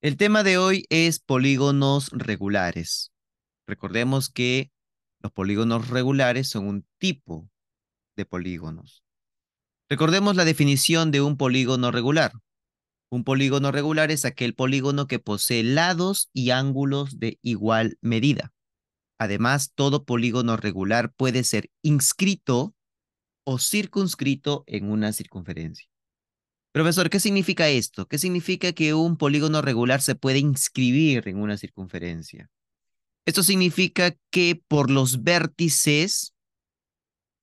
El tema de hoy es polígonos regulares. Recordemos que los polígonos regulares son un tipo de polígonos. Recordemos la definición de un polígono regular. Un polígono regular es aquel polígono que posee lados y ángulos de igual medida. Además, todo polígono regular puede ser inscrito o circunscrito en una circunferencia. Profesor, ¿qué significa esto? ¿Qué significa que un polígono regular se puede inscribir en una circunferencia? Esto significa que por los vértices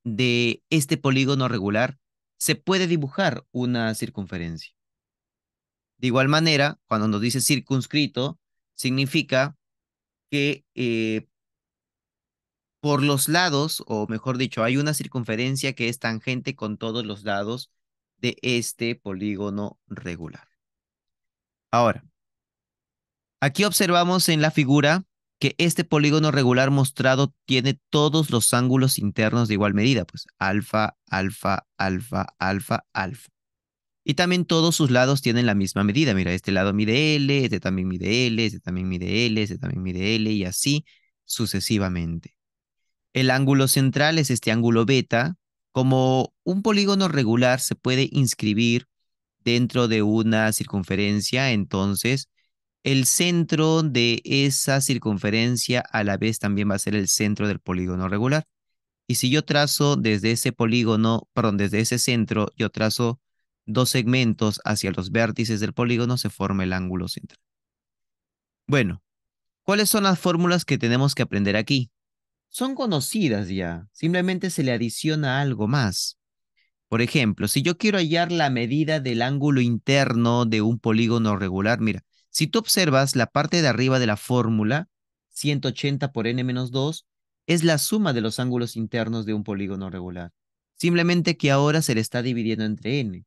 de este polígono regular se puede dibujar una circunferencia. De igual manera, cuando nos dice circunscrito, significa que por los lados, o mejor dicho, hay una circunferencia que es tangente con todos los lados de este polígono regular. Ahora, aquí observamos en la figura que este polígono regular mostrado tiene todos los ángulos internos de igual medida, pues alfa, alfa, alfa, alfa, alfa. Y también todos sus lados tienen la misma medida. Mira, este lado mide L, este también mide L, este también mide L, este también mide L y así sucesivamente. El ángulo central es este ángulo beta. Como un polígono regular se puede inscribir dentro de una circunferencia, entonces el centro de esa circunferencia a la vez también va a ser el centro del polígono regular. Y si yo trazo desde ese polígono, perdón, desde ese centro, yo trazo dos segmentos hacia los vértices del polígono, se forma el ángulo central. Bueno, ¿cuáles son las fórmulas que tenemos que aprender aquí? Son conocidas ya, simplemente se le adiciona algo más. Por ejemplo, si yo quiero hallar la medida del ángulo interno de un polígono regular, mira, si tú observas la parte de arriba de la fórmula, 180 por n menos 2, es la suma de los ángulos internos de un polígono regular. Simplemente que ahora se le está dividiendo entre n.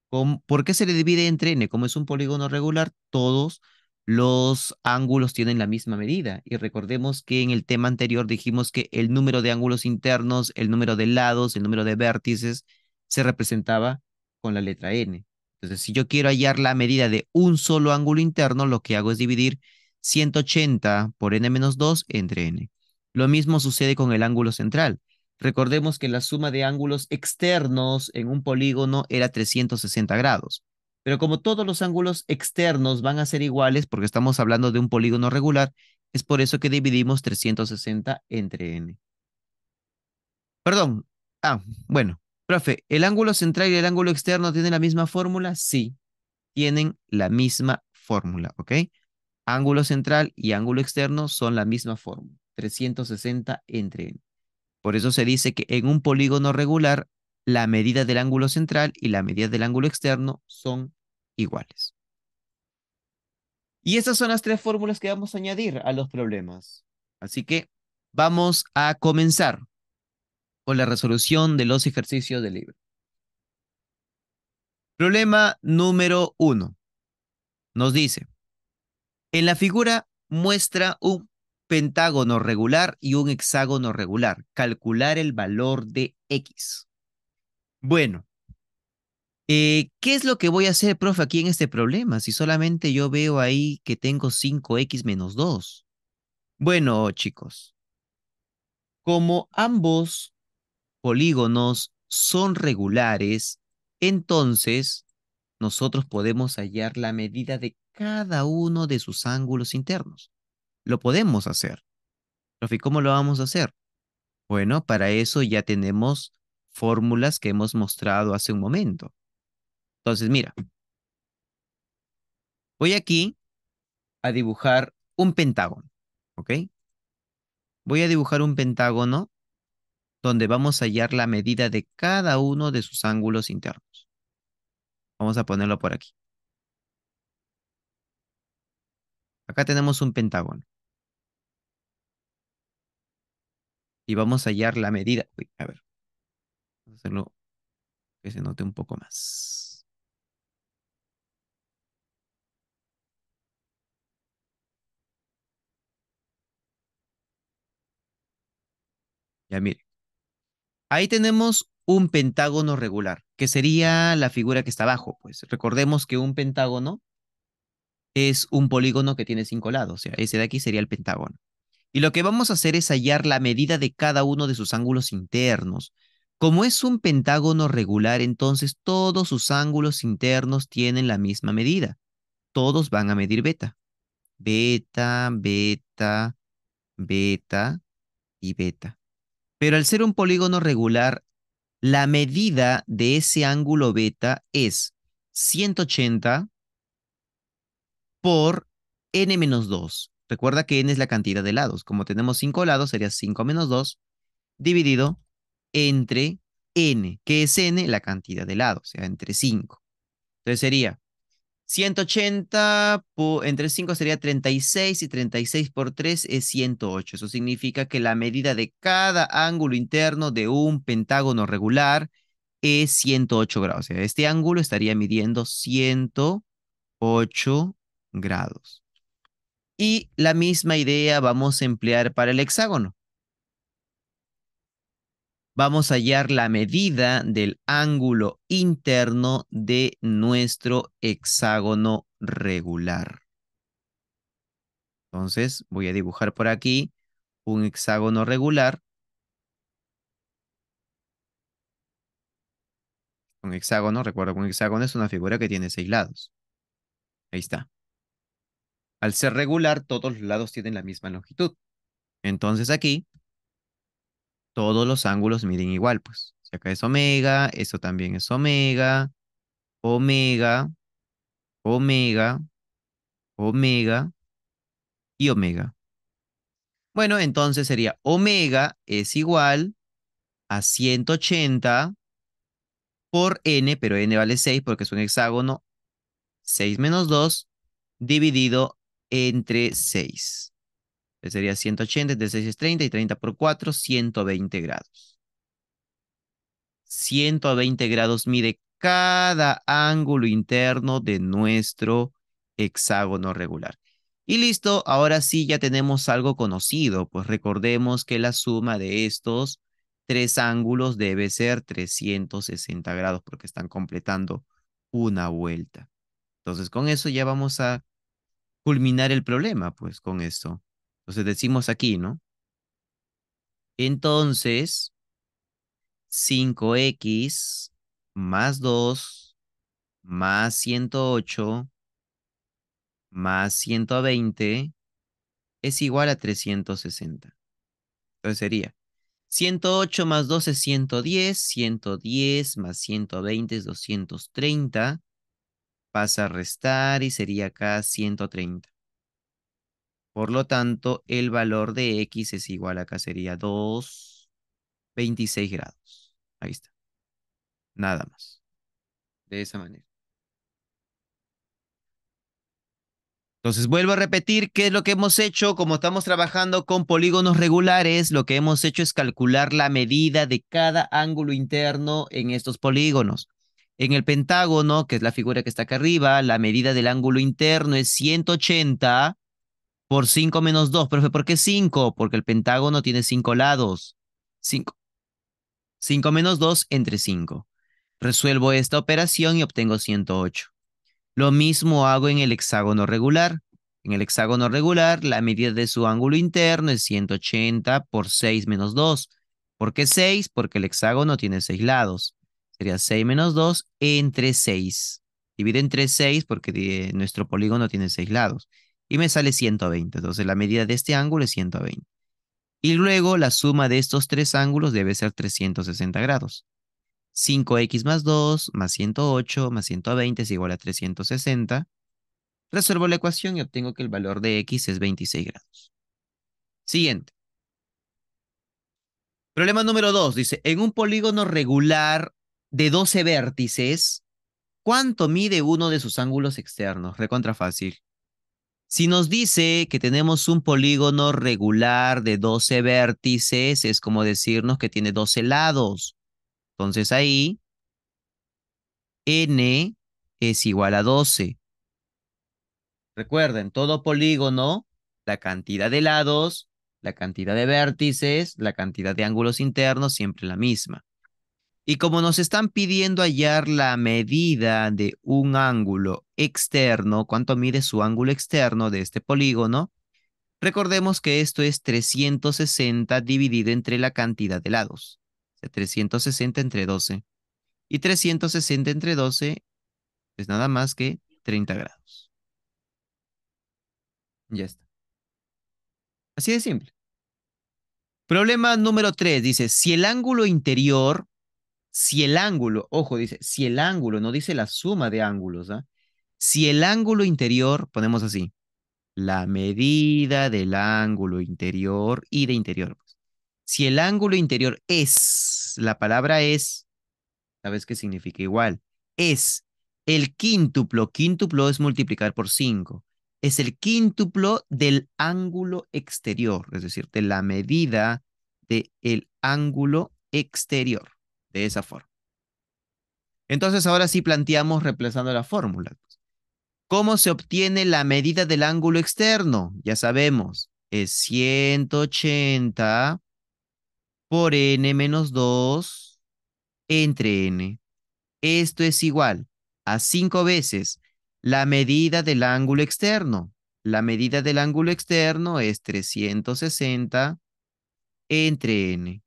¿Por qué se le divide entre n? Como es un polígono regular, todos los ángulos tienen la misma medida. Y recordemos que en el tema anterior dijimos que el número de ángulos internos, el número de lados, el número de vértices se representaba con la letra n. Entonces, si yo quiero hallar la medida de un solo ángulo interno, lo que hago es dividir 180 por n menos 2 entre n. Lo mismo sucede con el ángulo central. Recordemos que la suma de ángulos externos en un polígono era 360 grados. Pero como todos los ángulos externos van a ser iguales, porque estamos hablando de un polígono regular, es por eso que dividimos 360 entre n. Perdón. Ah, bueno. Profe, ¿el ángulo central y el ángulo externo tienen la misma fórmula? Sí, tienen la misma fórmula, ¿ok? Ángulo central y ángulo externo son la misma fórmula, 360 entre n. Por eso se dice que en un polígono regular, la medida del ángulo central y la medida del ángulo externo son iguales. Y estas son las tres fórmulas que vamos a añadir a los problemas. Así que vamos a comenzar con la resolución de los ejercicios del libro. Problema número 1. Nos dice, en la figura muestra un pentágono regular y un hexágono regular. Calcular el valor de X. Bueno, ¿qué es lo que voy a hacer, profe, aquí en este problema? Si solamente yo veo ahí que tengo 5x menos 2. Bueno, chicos, como ambos polígonos son regulares, entonces nosotros podemos hallar la medida de cada uno de sus ángulos internos. Lo podemos hacer. Profe, ¿cómo lo vamos a hacer? Bueno, para eso ya tenemos fórmulas que hemos mostrado hace un momento. Entonces, mira, voy aquí a dibujar un pentágono, ¿ok? Voy a dibujar un pentágono donde vamos a hallar la medida de cada uno de sus ángulos internos. Vamos a ponerlo por aquí. Acá tenemos un pentágono y vamos a hallar la medida. Uy, a ver, vamos a hacerlo que se note un poco más. Ya mire, ahí tenemos un pentágono regular, que sería la figura que está abajo. Pues recordemos que un pentágono es un polígono que tiene 5 lados, o sea, ese de aquí sería el pentágono. Y lo que vamos a hacer es hallar la medida de cada uno de sus ángulos internos. Como es un pentágono regular, entonces todos sus ángulos internos tienen la misma medida. Todos van a medir beta. Beta, beta, beta y beta. Pero al ser un polígono regular, la medida de ese ángulo beta es 180 por n-2. Recuerda que n es la cantidad de lados. Como tenemos 5 lados, sería 5 menos 2 dividido entre n, que es n, la cantidad de lados, o sea, entre 5. Entonces sería 180 entre 5 sería 36 y 36 por 3 es 108. Eso significa que la medida de cada ángulo interno de un pentágono regular es 108 grados. O sea, este ángulo estaría midiendo 108 grados. Y la misma idea vamos a emplear para el hexágono. Vamos a hallar la medida del ángulo interno de nuestro hexágono regular. Entonces voy a dibujar por aquí un hexágono regular. Un hexágono, recuerda que un hexágono es una figura que tiene 6 lados. Ahí está. Al ser regular, todos los lados tienen la misma longitud. Entonces aquí todos los ángulos miden igual, pues. Si acá es omega, eso también es omega, omega, omega, omega y omega. Bueno, entonces sería omega es igual a 180 por n, pero n vale 6 porque es un hexágono, 6 menos 2 dividido entre 6. Entonces sería 180, entre 6 es 30 y 30 por 4, 120 grados. 120 grados mide cada ángulo interno de nuestro hexágono regular. Y listo, ahora sí ya tenemos algo conocido, pues recordemos que la suma de estos tres ángulos debe ser 360 grados porque están completando una vuelta. Entonces con eso ya vamos a culminar el problema, pues con esto. Entonces decimos aquí, ¿no? Entonces, 5x más 2 más 108 más 120 es igual a 360. Entonces sería 108 más 2 es 110, 110 más 120 es 230, pasa a restar y sería acá 130. Por lo tanto, el valor de x es igual acá sería 2,26 grados. Ahí está, nada más. De esa manera. Entonces vuelvo a repetir qué es lo que hemos hecho. Como estamos trabajando con polígonos regulares, lo que hemos hecho es calcular la medida de cada ángulo interno en estos polígonos. En el pentágono, que es la figura que está acá arriba, la medida del ángulo interno es 180 por 5 menos 2. Profe, ¿por qué 5? Porque el pentágono tiene 5 lados. 5 menos 2 entre 5. Resuelvo esta operación y obtengo 108. Lo mismo hago en el hexágono regular. En el hexágono regular, la medida de su ángulo interno es 180 por 6 menos 2. ¿Por qué 6? Porque el hexágono tiene 6 lados. Sería 6 menos 2 entre 6. Divide entre 6 porque nuestro polígono tiene 6 lados. Y me sale 120. Entonces la medida de este ángulo es 120. Y luego la suma de estos tres ángulos debe ser 360 grados. 5x más 2 más 108 más 120 es igual a 360. Resuelvo la ecuación y obtengo que el valor de x es 26 grados. Siguiente. Problema número 2. Dice, en un polígono regular de 12 vértices, ¿cuánto mide uno de sus ángulos externos? Recontra fácil. Si nos dice que tenemos un polígono regular de 12 vértices, es como decirnos que tiene 12 lados. Entonces ahí, n es igual a 12. Recuerden, todo polígono, la cantidad de lados, la cantidad de vértices, la cantidad de ángulos internos, siempre la misma. Y como nos están pidiendo hallar la medida de un ángulo externo, cuánto mide su ángulo externo de este polígono, recordemos que esto es 360 dividido entre la cantidad de lados. O sea, 360 entre 12. Y 360 entre 12 es nada más que 30 grados. Ya está. Así de simple. Problema número 3 dice, si el ángulo interior, si el ángulo, ojo, dice, si el ángulo, no dice la suma de ángulos, ¿ah? Si el ángulo interior, ponemos así, la medida del ángulo interior y de interior, pues. Si el ángulo interior es, la palabra es, ¿sabes qué significa igual? Es el quíntuplo, quíntuplo es multiplicar por 5. Es el quíntuplo del ángulo exterior, es decir, de la medida del ángulo exterior, de esa forma. Entonces ahora sí planteamos reemplazando la fórmula. ¿Cómo se obtiene la medida del ángulo externo? Ya sabemos, es 180 por n menos 2 entre n. Esto es igual a 5 veces la medida del ángulo externo. La medida del ángulo externo es 360 entre n.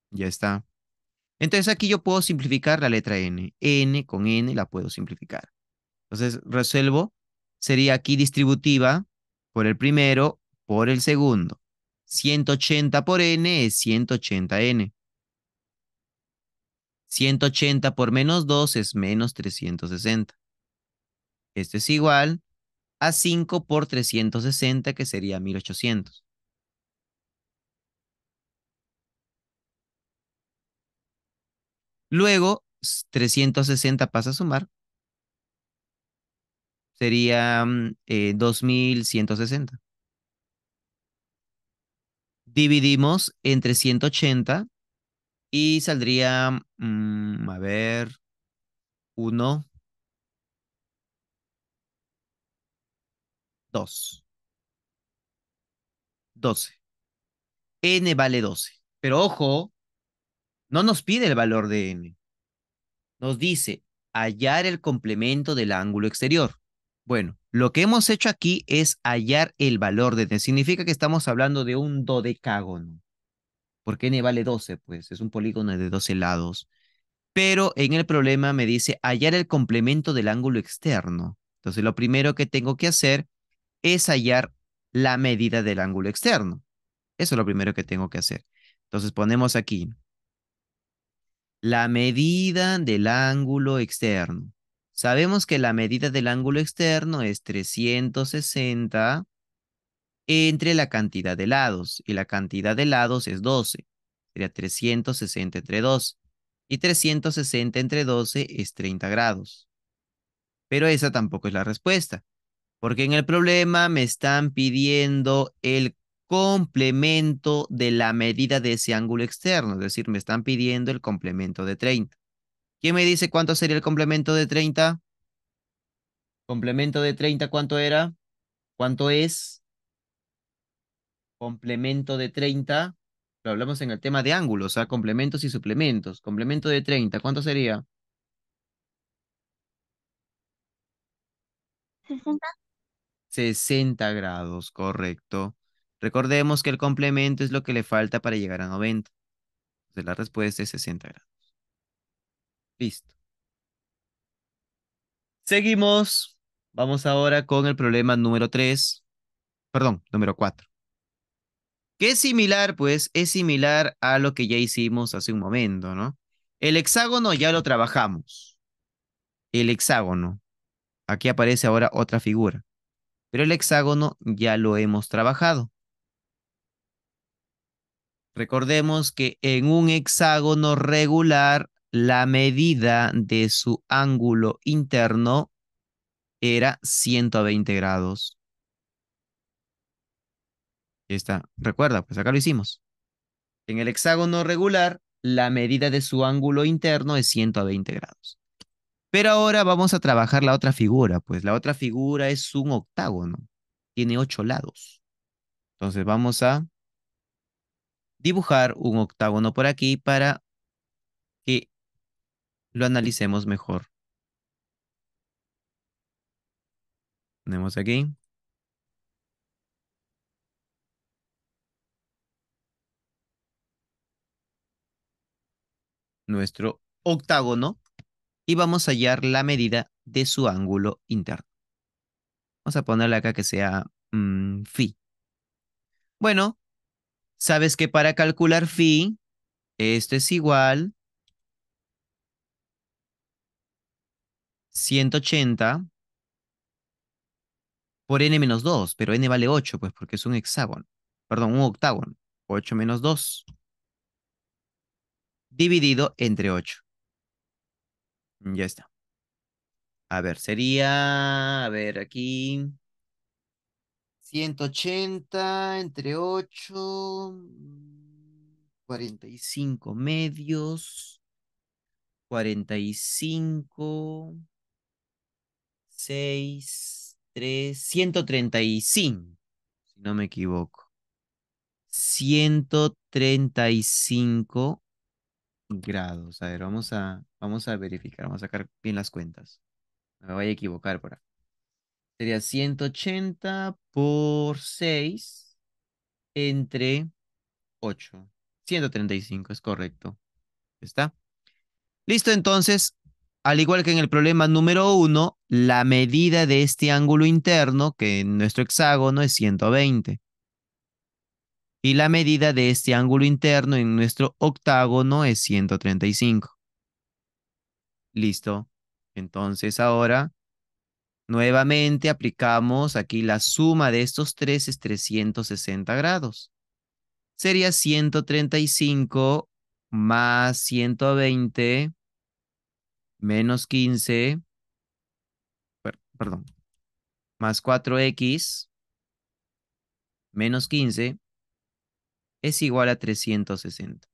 Ya está. Entonces aquí yo puedo simplificar la letra n. N con n la puedo simplificar. Entonces resuelvo. Sería aquí distributiva por el primero, por el segundo. 180 por n es 180n. 180 por menos 2 es menos 360. Esto es igual a 5 por 360, que sería 1800. Luego, 360 pasa a sumar, sería 2160. Dividimos entre 180 y saldría, a ver, 1, 2, 12. N vale 12. Pero ojo, no nos pide el valor de n. Nos dice hallar el complemento del ángulo exterior. Bueno, lo que hemos hecho aquí es hallar el valor de n. Significa que estamos hablando de un dodecágono. Porque n vale 12, pues es un polígono de 12 lados. Pero en el problema me dice hallar el complemento del ángulo externo. Entonces lo primero que tengo que hacer es hallar la medida del ángulo externo. Eso es lo primero que tengo que hacer. Entonces ponemos aquí la medida del ángulo externo. Sabemos que la medida del ángulo externo es 360 entre la cantidad de lados, y la cantidad de lados es 12. Sería 360 entre 12. Y 360 entre 12 es 30 grados. Pero esa tampoco es la respuesta, porque en el problema me están pidiendo el complemento de la medida de ese ángulo externo, es decir, me están pidiendo el complemento de 30. ¿Quién me dice cuánto sería el complemento de 30? ¿Complemento de 30 cuánto era? ¿Cuánto es? Complemento de 30. Lo hablamos en el tema de ángulos, ¿ah? Complementos y suplementos. Complemento de 30, ¿cuánto sería? 60. 60 grados, correcto. Recordemos que el complemento es lo que le falta para llegar a 90. Entonces la respuesta es 60 grados. Listo. Seguimos. Vamos ahora con el problema número 3. Perdón, número 4. Que es similar, pues, es similar a lo que ya hicimos hace un momento, ¿no? El hexágono ya lo trabajamos. El hexágono. Aquí aparece ahora otra figura. Pero el hexágono ya lo hemos trabajado. Recordemos que en un hexágono regular, la medida de su ángulo interno era 120 grados. Ya está. Recuerda, pues acá lo hicimos. En el hexágono regular, la medida de su ángulo interno es 120 grados. Pero ahora vamos a trabajar la otra figura, pues la otra figura es un octágono. Tiene 8 lados. Entonces vamos a dibujar un octágono por aquí para que lo analicemos mejor. Tenemos aquí nuestro octágono y vamos a hallar la medida de su ángulo interno. Vamos a ponerle acá que sea phi. Bueno, sabes que para calcular phi, esto es igual 180 por n-2, pero n vale 8, pues porque es un hexágono. Perdón, un octágono. 8 menos 2 dividido entre 8. Ya está. A ver, sería, a ver, aquí 180 entre 8, 45 medios, 45, 6, 3, 135, si no me equivoco. 135 grados. A ver, vamos a verificar, vamos a sacar bien las cuentas. No me voy a equivocar por acá. Sería 180 por 6 entre 8. 135 es correcto. ¿Está? Listo, entonces, al igual que en el problema número uno, la medida de este ángulo interno, que en nuestro hexágono es 120, y la medida de este ángulo interno en nuestro octágono es 135. Listo. Entonces ahora, nuevamente aplicamos aquí la suma de estos tres es 360 grados. Sería 135 más 120 menos 15, perdón, más 4x menos 15 es igual a 360.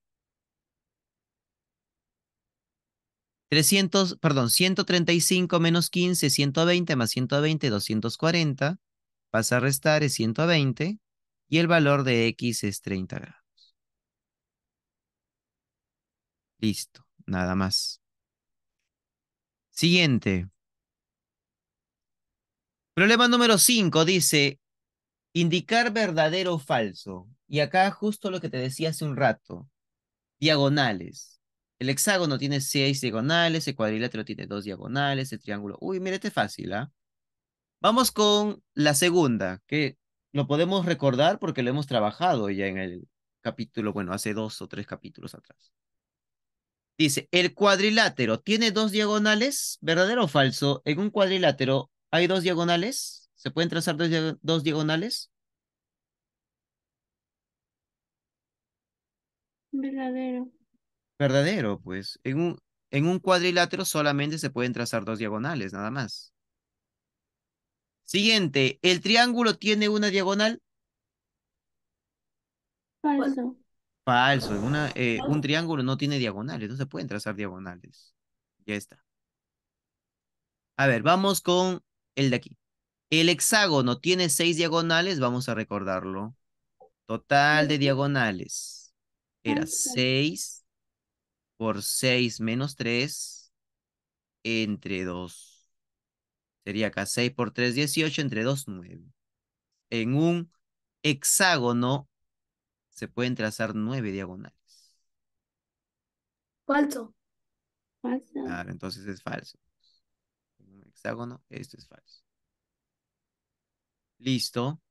135 menos 15, 120 más 120, 240. Pasa a restar, es 120. Y el valor de x es 30 grados. Listo, nada más. Siguiente. Problema número 5 dice, indicar verdadero o falso. Y acá justo lo que te decía hace un rato. Diagonales. El hexágono tiene 6 diagonales, el cuadrilátero tiene 2 diagonales, el triángulo. Uy, mira, este es fácil, ¿ah? Vamos con la segunda, que lo podemos recordar porque lo hemos trabajado ya en el capítulo, bueno, hace 2 o 3 capítulos atrás. Dice, el cuadrilátero tiene 2 diagonales, ¿verdadero o falso? En un cuadrilátero hay 2 diagonales, ¿se pueden trazar dos diagonales? Verdadero. Verdadero, pues. En un cuadrilátero solamente se pueden trazar 2 diagonales, nada más. Siguiente, ¿el triángulo tiene una diagonal? Falso. Falso, un triángulo no tiene diagonales, no se pueden trazar diagonales. Ya está. A ver, vamos con el de aquí. El hexágono tiene 6 diagonales, vamos a recordarlo. Total de diagonales era Falso. 6 por 6 menos 3 entre 2. Sería acá 6 por 3, 18, entre 2, 9. En un hexágono se pueden trazar 9 diagonales. Falso. Falso. Claro, entonces es falso. En un hexágono, esto es falso. Listo.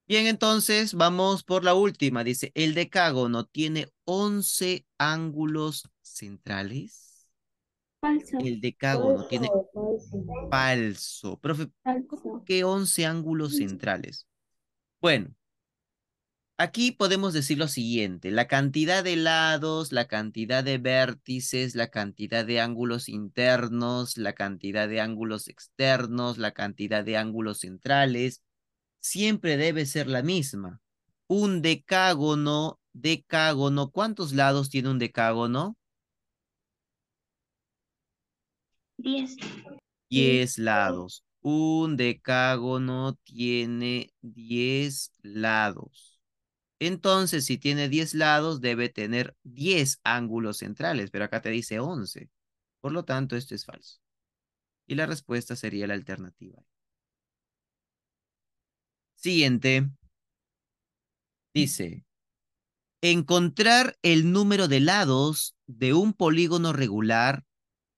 Bien, entonces vamos por la última. Dice, el decágono tiene 11 ángulos centrales. Falso. El decágono tiene falso. Profe, ¿cómo Falso. que 11 ángulos centrales? Bueno, aquí podemos decir lo siguiente, la cantidad de lados, la cantidad de vértices, la cantidad de ángulos internos, la cantidad de ángulos externos, la cantidad de ángulos centrales, siempre debe ser la misma. Un decágono, ¿cuántos lados tiene un decágono? 10. 10 lados. Un decágono tiene 10 lados. Entonces, si tiene 10 lados, debe tener 10 ángulos centrales, pero acá te dice 11. Por lo tanto, esto es falso. Y la respuesta sería la alternativa. Siguiente, dice, encontrar el número de lados de un polígono regular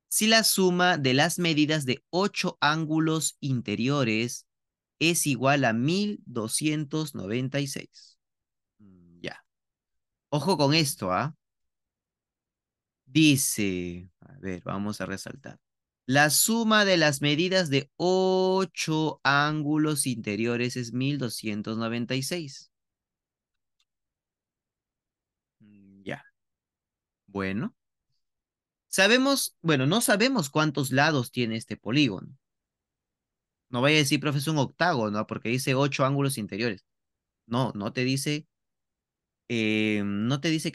si la suma de las medidas de 8 ángulos interiores es igual a 1296. Ya. Ojo con esto, ¿ah? Dice, a ver, vamos a resaltar. La suma de las medidas de 8 ángulos interiores es 1296. Ya. Bueno. Sabemos, bueno, no sabemos cuántos lados tiene este polígono. No vaya a decir, profesor, un octágono, ¿no? Porque dice 8 ángulos interiores. No, no te dice que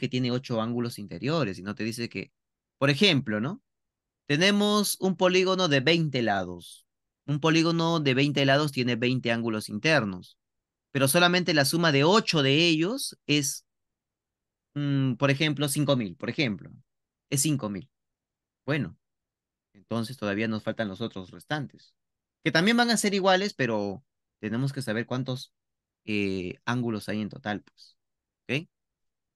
tiene 8 ángulos interiores, y no te dice que, por ejemplo, ¿no? Tenemos un polígono de 20 lados. Un polígono de 20 lados tiene 20 ángulos internos, pero solamente la suma de 8 de ellos es, por ejemplo, 5000, por ejemplo. Es 5000. Bueno, entonces todavía nos faltan los otros restantes, que también van a ser iguales, pero tenemos que saber cuántos ángulos hay en total, pues. ¿Ok?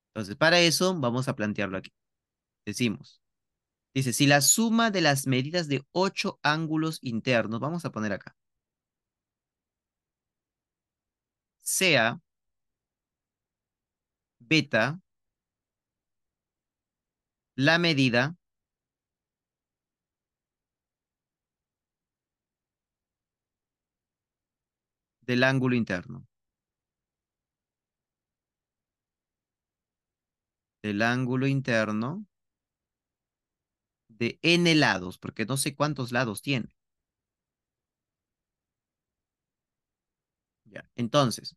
Entonces, para eso vamos a plantearlo aquí. Decimos, dice, si la suma de las medidas de 8 ángulos internos, vamos a poner acá, sea beta la medida del ángulo interno, del ángulo interno de n lados, porque no sé cuántos lados tiene. Ya. Entonces,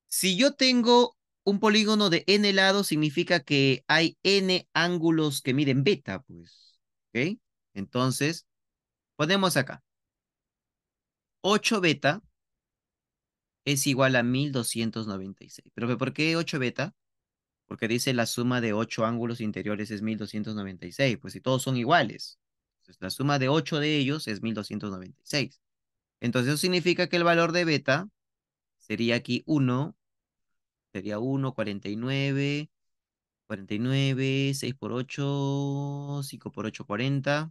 si yo tengo un polígono de n lados, significa que hay n ángulos que miden beta, pues. ¿Ok? Entonces, ponemos acá. 8 beta es igual a 1296. ¿Pero por qué 8 beta? Porque dice la suma de 8 ángulos interiores es 1296. Pues si todos son iguales. Entonces, la suma de 8 de ellos es 1296. Entonces, eso significa que el valor de beta sería aquí 1, sería 1, 49. 49, 6 por 8, 5 por 8, 40.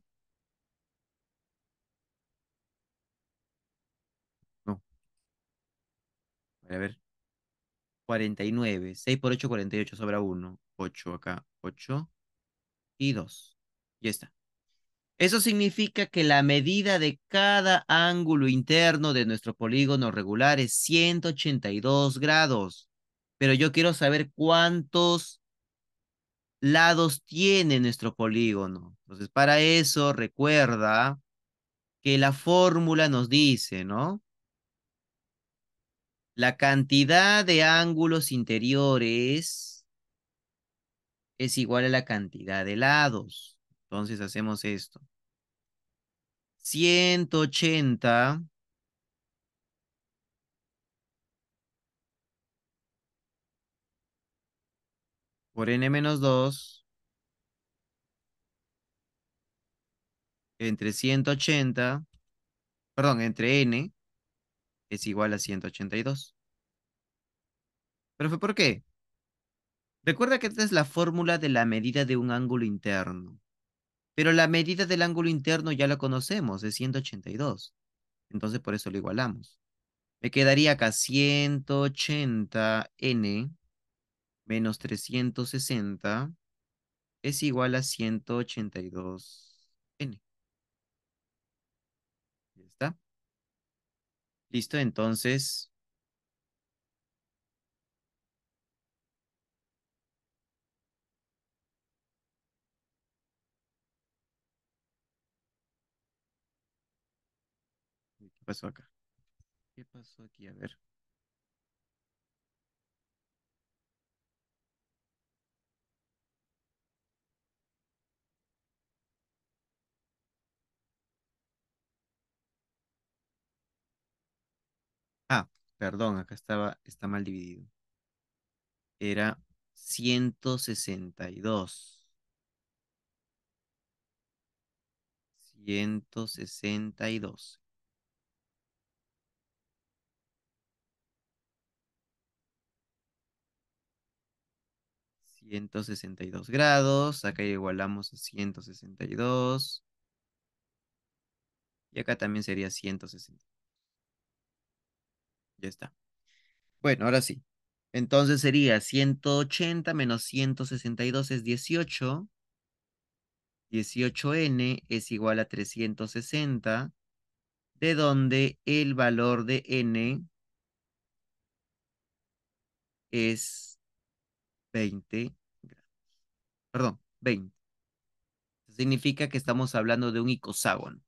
No, a ver, 49. 6 por 8, 48, sobra uno. 8 acá, 8 y 2. Ya está. Eso significa que la medida de cada ángulo interno de nuestro polígono regular es 182 grados. Pero yo quiero saber cuántos lados tiene nuestro polígono. Entonces, para eso, recuerda que la fórmula nos dice, ¿no? La cantidad de ángulos interiores es igual a la cantidad de lados. Entonces hacemos esto. 180 por n menos 2 entre 180, perdón, entre n es igual a 182. ¿Pero fue por qué? Recuerda que esta es la fórmula de la medida de un ángulo interno. Pero la medida del ángulo interno ya la conocemos, es 182. Entonces por eso lo igualamos. Me quedaría acá 180n menos 360 es igual a 182n. Ya está. Listo, entonces, ¿qué pasó acá? ¿Qué pasó aquí? A ver. Ah, Perdón, acá está mal dividido. Era 162. 162. 162 grados. Acá igualamos a 162. Y acá también sería 160. Ya está. Bueno, ahora sí. Entonces sería 180 menos 162 es 18. 18n es igual a 360, de donde el valor de n es 20 grados. Perdón, 20. Significa que estamos hablando de un icoságono.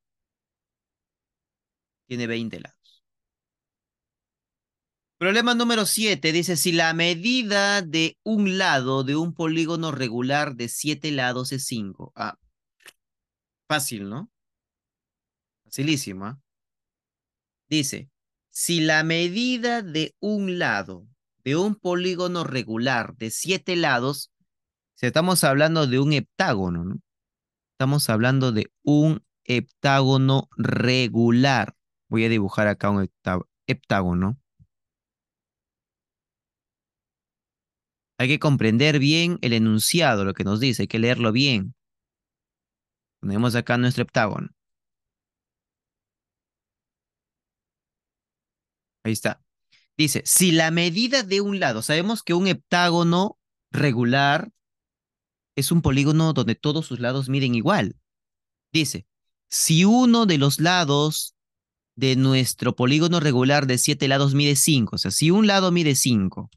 Tiene 20 lados. Problema número 7 dice, si la medida de un lado de un polígono regular de 7 lados es 5. Ah, fácil, ¿no? Facilísimo, ¿ah? Dice, si la medida de un lado de un polígono regular de 7 lados, si estamos hablando de un heptágono, ¿no? Estamos hablando de un heptágono regular. Voy a dibujar acá un heptágono. Hay que comprender bien el enunciado, lo que nos dice, hay que leerlo bien. Ponemos acá nuestro heptágono. Ahí está. Dice, si la medida de un lado, sabemos que un heptágono regular es un polígono donde todos sus lados miden igual. Dice, si uno de los lados de nuestro polígono regular de 7 lados mide 5, o sea, si un lado mide 5,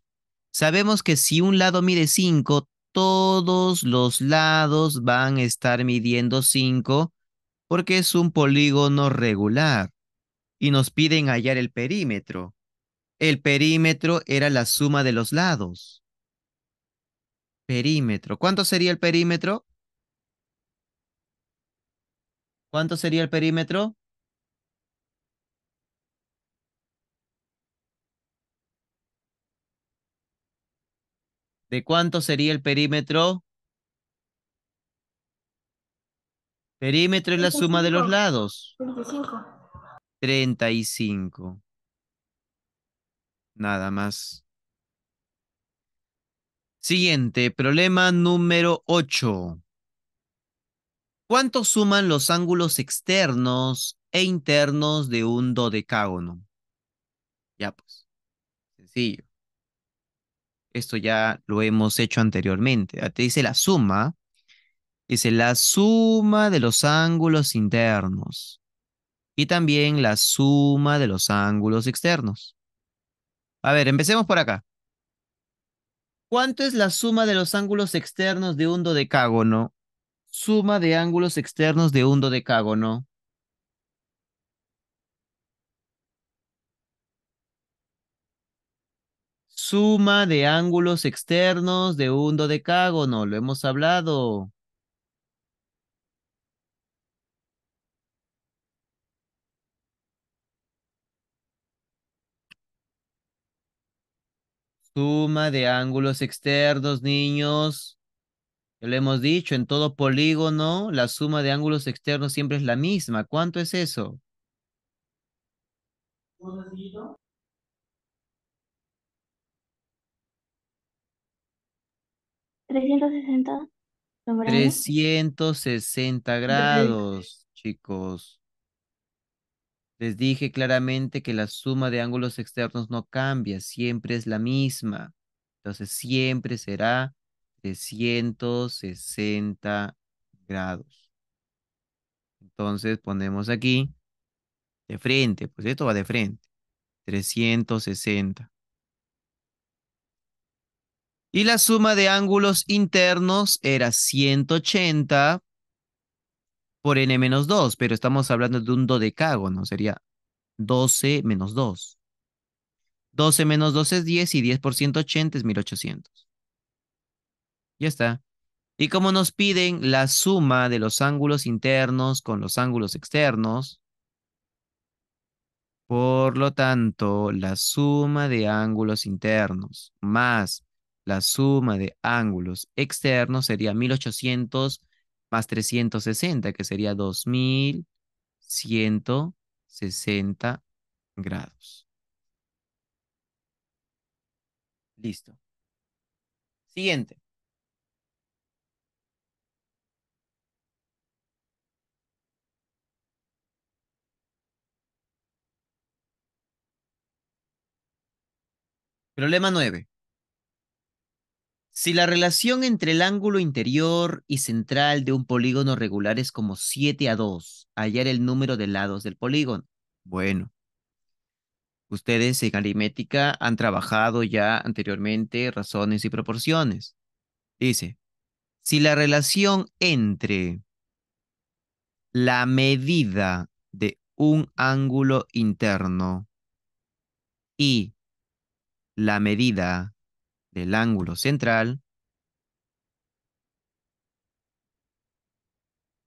sabemos que si un lado mide 5, todos los lados van a estar midiendo 5 porque es un polígono regular y nos piden hallar el perímetro. El perímetro era la suma de los lados. Perímetro. ¿Cuánto sería el perímetro? ¿Cuánto sería el perímetro? ¿De cuánto sería el perímetro? Perímetro es la suma de los 25. lados. 25. 35. Nada más. Siguiente, problema número 8. ¿Cuánto suman los ángulos externos e internos de un dodecágono? Ya pues, sencillo. Esto ya lo hemos hecho anteriormente. Te dice la suma. Dice la suma de los ángulos internos y también la suma de los ángulos externos. A ver, empecemos por acá. ¿Cuánto es la suma de los ángulos externos de un dodecágono? Suma de ángulos externos de un dodecágono. Suma de ángulos externos de un dodecágono. Lo hemos hablado. Suma de ángulos externos, niños. Ya lo hemos dicho, en todo polígono, la suma de ángulos externos siempre es la misma. ¿Cuánto es eso? 360 grados. 360 grados, chicos. Les dije claramente que la suma de ángulos externos no cambia, siempre es la misma. Entonces siempre será 360 grados. Entonces ponemos aquí de frente, pues esto va de frente. 360. Y la suma de ángulos internos era 180 por n menos 2, pero estamos hablando de un dodecágono, sería 12 menos 2. 12 menos 2 es 10 y 10 por 180 es 1800. Ya está. Y como nos piden la suma de los ángulos internos con los ángulos externos, Por lo tanto, la suma de ángulos internos más la suma de ángulos externos sería 1800 más 360, que sería 2160 grados. Listo. Siguiente. Problema 9. Si la relación entre el ángulo interior y central de un polígono regular es como 7:2, hallar el número de lados del polígono. Bueno, ustedes en aritmética han trabajado ya anteriormente razones y proporciones. Dice, si la relación entre la medida de un ángulo interno y la medida del ángulo central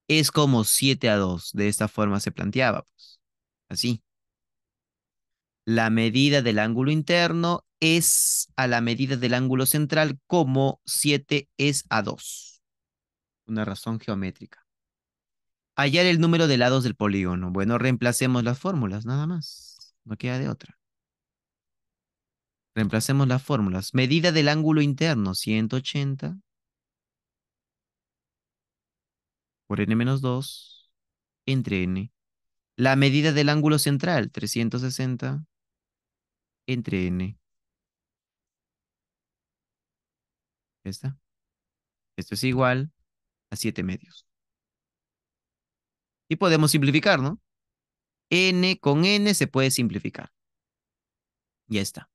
es como 7:2, de esta forma se planteaba, pues. Así. La medida del ángulo interno es a la medida del ángulo central como 7:2. Una razón geométrica. Hallar el número de lados del polígono. Bueno, reemplacemos las fórmulas, nada más. No queda de otra. Reemplacemos las fórmulas. Medida del ángulo interno, 180 por n-2 entre n. La medida del ángulo central, 360 entre n. ¿Ya está? Esto es igual a 7 medios. Y podemos simplificar, ¿no? N con n se puede simplificar. Ya está.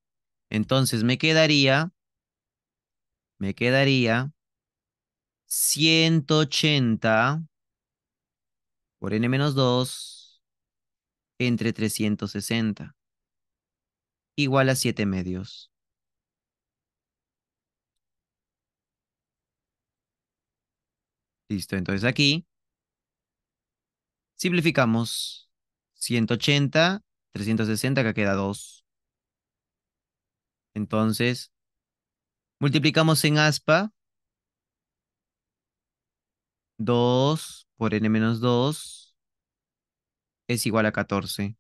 Entonces me quedaría 180 por n-2 entre 360 igual a 7 medios. Listo, entonces aquí simplificamos 180, 360, acá queda 2. Entonces, multiplicamos en aspa 2 por n-2 es igual a 14.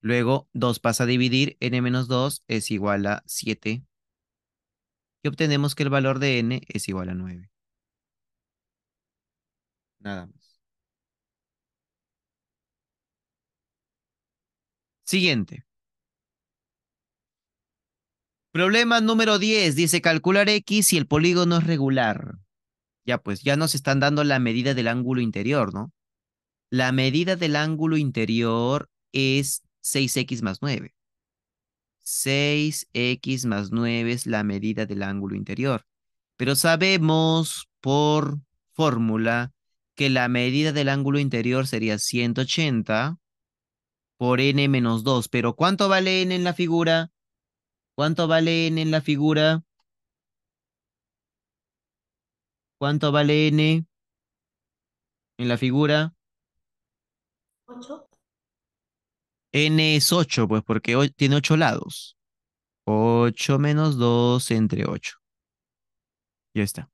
Luego 2 pasa a dividir, n-2 es igual a 7. Y obtenemos que el valor de n es igual a 9. Nada más. Siguiente. Problema número 10. Dice calcular x si el polígono es regular. Ya pues, ya nos están dando la medida del ángulo interior, ¿no? La medida del ángulo interior es 6x más 9. 6x más 9 es la medida del ángulo interior. Pero sabemos por fórmula que la medida del ángulo interior sería 180 por n-2. Pero ¿cuánto vale n en la figura? ¿Cuánto vale n en la figura? ¿Cuánto vale n en la figura? 8. N es 8, pues porque tiene 8 lados. 8 menos 2 entre 8. Ya está.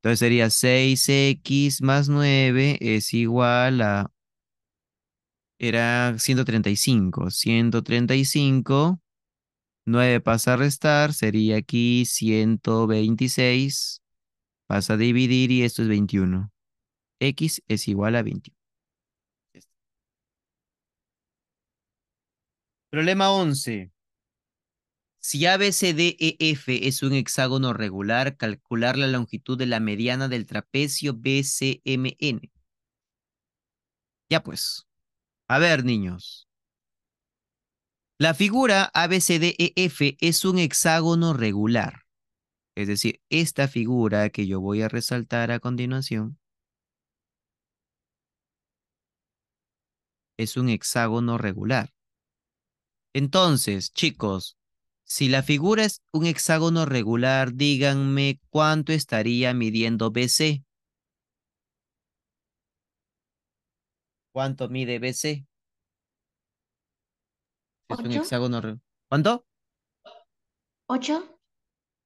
Entonces sería 6x más 9 es igual a... Era 135. 135. 9 pasa a restar. Sería aquí 126. Pasa a dividir y esto es 21. X es igual a 21. Ya está. Problema 11. Si ABCDEF es un hexágono regular, calcular la longitud de la mediana del trapecio BCMN. Ya pues. A ver, niños. La figura ABCDEF es un hexágono regular. Es decir, esta figura que yo voy a resaltar a continuación es un hexágono regular. Entonces, chicos, si la figura es un hexágono regular, díganme cuánto estaría midiendo BC. ¿Cuánto mide BC? Es un 8, hexágono. ¿Cuánto? 8,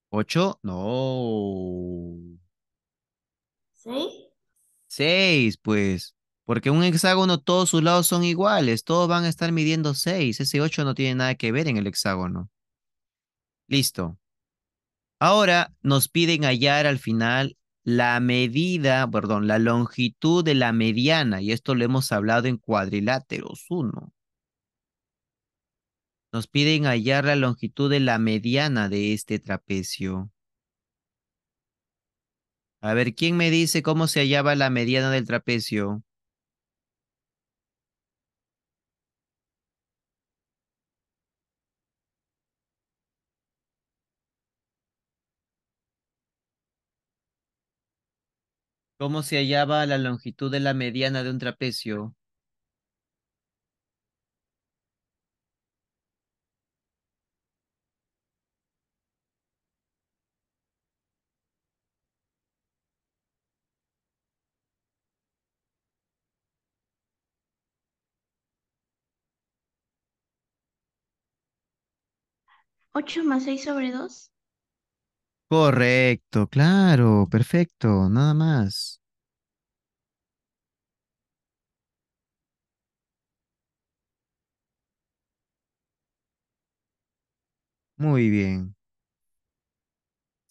¿Ocho? No. 6, 6, pues. Porque un hexágono todos sus lados son iguales. Todos van a estar midiendo 6. Ese 8 no tiene nada que ver en el hexágono. Listo. Ahora nos piden hallar al final la medida, perdón, la longitud de la mediana. Y esto lo hemos hablado en cuadriláteros uno. Nos piden hallar la longitud de la mediana de este trapecio. A ver, ¿quién me dice cómo se hallaba la mediana del trapecio? ¿Cómo se hallaba la longitud de la mediana de un trapecio? ocho más 6 sobre 2. Correcto, claro, perfecto, nada más. Muy bien.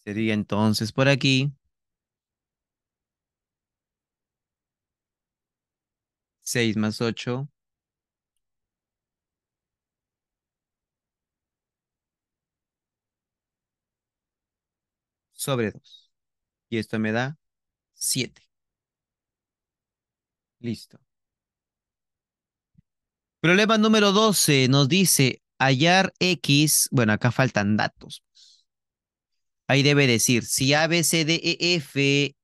Sería entonces por aquí 6 más 8 sobre 2. Y esto me da 7. Listo. Problema número 12 nos dice hallar X. Bueno, acá faltan datos. Ahí debe decir si A, B, C, D, E, F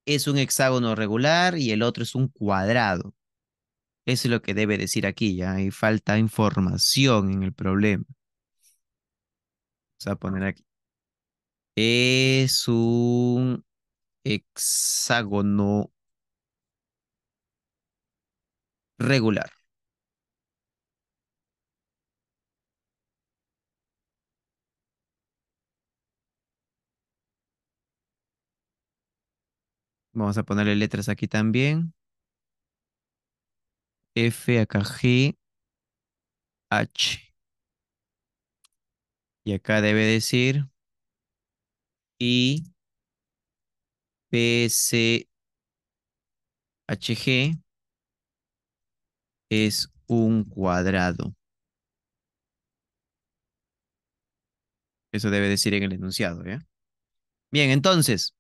es un hexágono regular y el otro es un cuadrado. Eso es lo que debe decir aquí, ya. Ahí falta información en el problema. Vamos a poner aquí. Es un hexágono regular. Vamos a ponerle letras aquí también. F, acá G, H. Y acá debe decir I, P, C, H, G es un cuadrado. Eso debe decir en el enunciado, ¿ya? Bien, entonces,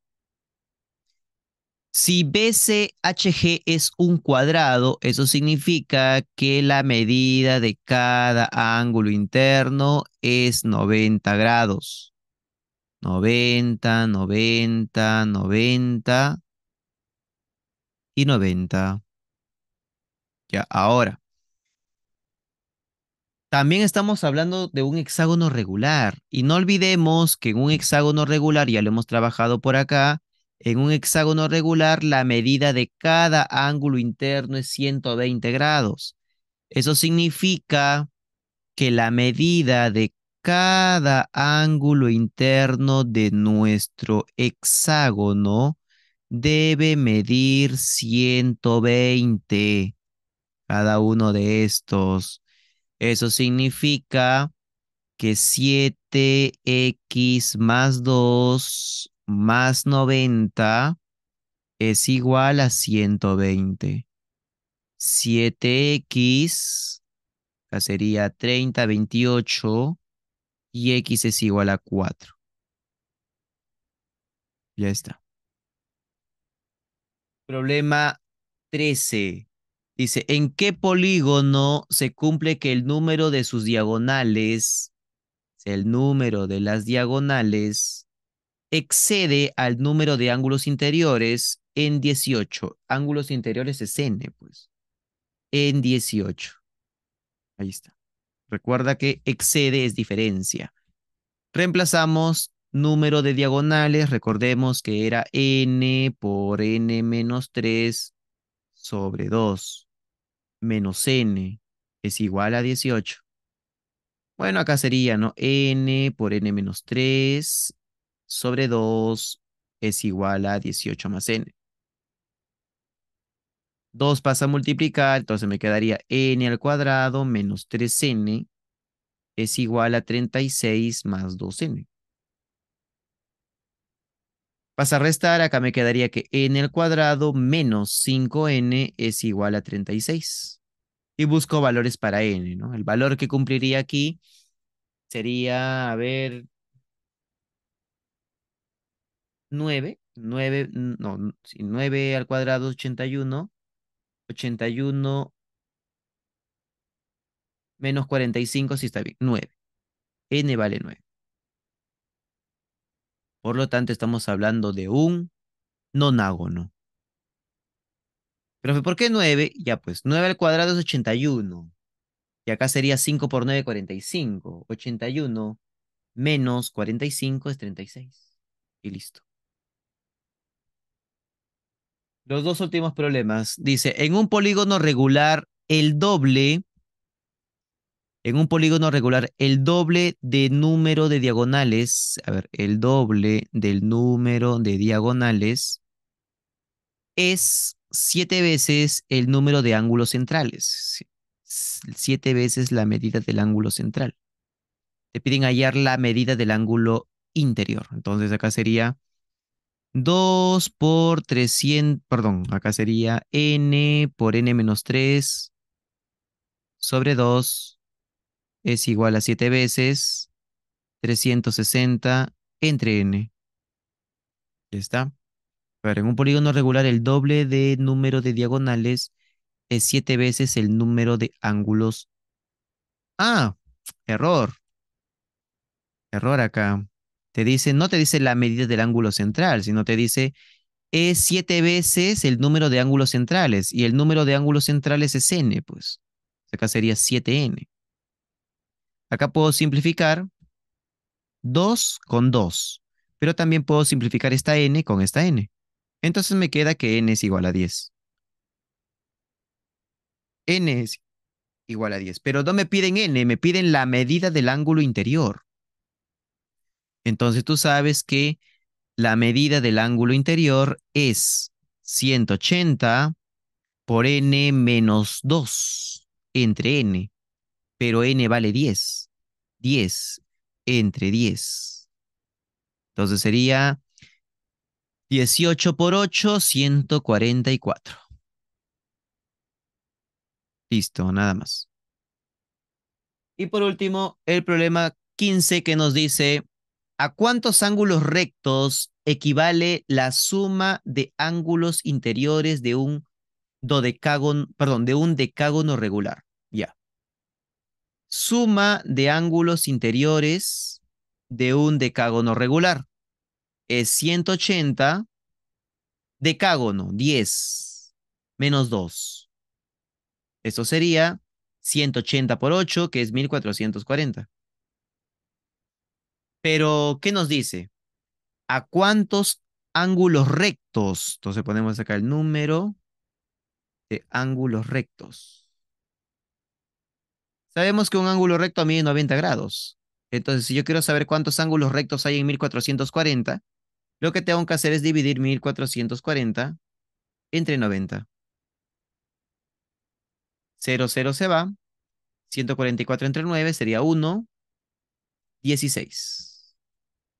si BCHG es un cuadrado, eso significa que la medida de cada ángulo interno es 90 grados. 90, 90, 90 y 90. Ya, ahora, también estamos hablando de un hexágono regular. Y no olvidemos que en un hexágono regular, ya lo hemos trabajado por acá, en un hexágono regular la medida de cada ángulo interno es 120 grados. Eso significa que la medida de cada ángulo interno de nuestro hexágono debe medir 120 cada uno de estos. Eso significa que 7x más 2 más 90 es igual a 120. 7x acá sería 30, 28 y x es igual a 4. Ya está. Problema 13. Dice, ¿en qué polígono se cumple que el número de sus diagonales, el número de las diagonales, excede al número de ángulos interiores en 18? Ángulos interiores es n, pues. En 18. Ahí está. Recuerda que excede es diferencia. Reemplazamos número de diagonales. Recordemos que era n por n menos 3 sobre 2 menos n es igual a 18. Bueno, acá sería, ¿no? N por n menos 3 sobre 2 es igual a 18 más n. 2 pasa a multiplicar, entonces me quedaría n al cuadrado menos 3n es igual a 36 más 2n. Pasa a restar, acá me quedaría que n al cuadrado menos 5n es igual a 36. Y busco valores para n, ¿no? El valor que cumpliría aquí sería, a ver, 9 no, sí, 9 al cuadrado, 81, 81 menos 45, sí está bien, 9. N vale 9. Por lo tanto, estamos hablando de un nonágono. Profe, ¿por qué 9? Ya pues, 9 al cuadrado es 81. Y acá sería 5 por 9, 45. 81 menos 45 es 36. Y listo. Los dos últimos problemas. Dice, en un polígono regular, el doble de número de diagonales, a ver, el doble del número de diagonales es 7 veces el número de ángulos centrales. 7 veces la medida del ángulo central. Te piden hallar la medida del ángulo interior. Entonces acá sería 2 por 300, perdón, acá sería n por n menos 3 sobre 2 es igual a 7 veces 360 entre n. Ya está. A ver, en un polígono regular el doble de número de diagonales es 7 veces el número de ángulos. Ah, error, error acá. Te dice, no te dice la medida del ángulo central, sino te dice es 7 veces el número de ángulos centrales y el número de ángulos centrales es n, pues. Acá sería 7n. Acá puedo simplificar 2 con 2, pero también puedo simplificar esta n con esta n. Entonces me queda que n es igual a 10. N es igual a 10, pero no me piden n, me piden la medida del ángulo interior. Entonces tú sabes que la medida del ángulo interior es 180 por n menos 2 entre n, pero n vale 10. 10 entre 10. Entonces sería 18 por 8, 144. Listo, nada más. Y por último, el problema 15 que nos dice, ¿a cuántos ángulos rectos equivale la suma de ángulos interiores de un dodecágono, perdón, de un decágono regular? Ya. Suma de ángulos interiores de un decágono regular es 180, decágono 10 menos 2. Esto sería 180 por 8, que es 1440. Pero, ¿qué nos dice? ¿A cuántos ángulos rectos? Entonces ponemos acá el número de ángulos rectos. Sabemos que un ángulo recto mide 90 grados. Entonces, si yo quiero saber cuántos ángulos rectos hay en 1440, lo que tengo que hacer es dividir 1440 entre 90. 0, 0 se va. 144 entre 9 sería 1. 16.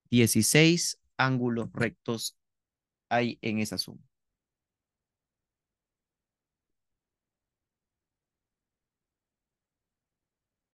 16 ángulos rectos hay en esa suma.